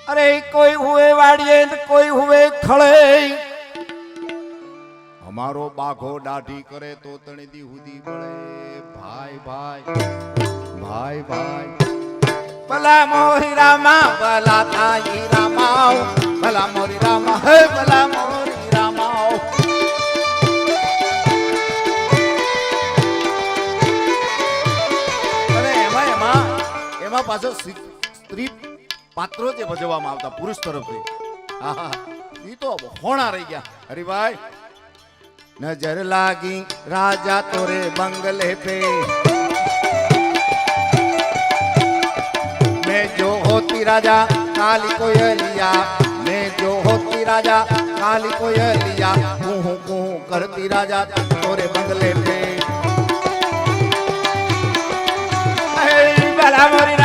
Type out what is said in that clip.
अरे कोई हुए वाड़िए कोई हुए खड़े हमारो बाघो डाढ़ी करे तो तणी दी हुदी बड़े भाई भाई भाई भाई भला मोरी रामा भला ताई रामाओ भला मोरी रामा है भला मोरी रामाओ अरे एमा पाछो स्त्री पात्रो जे भजવામાં આવતા પુરુષ તરફથી આહા ઈ તો હોણા રહી ગયા હરિભાઈ नजर लागी राजा तोरे बंगले पे मैं जो होती राजा काली कोयलिया मैं जो होती राजा काली कोयलिया कुहू कुहू करती राजा तोरे बंगले पे भला मोरी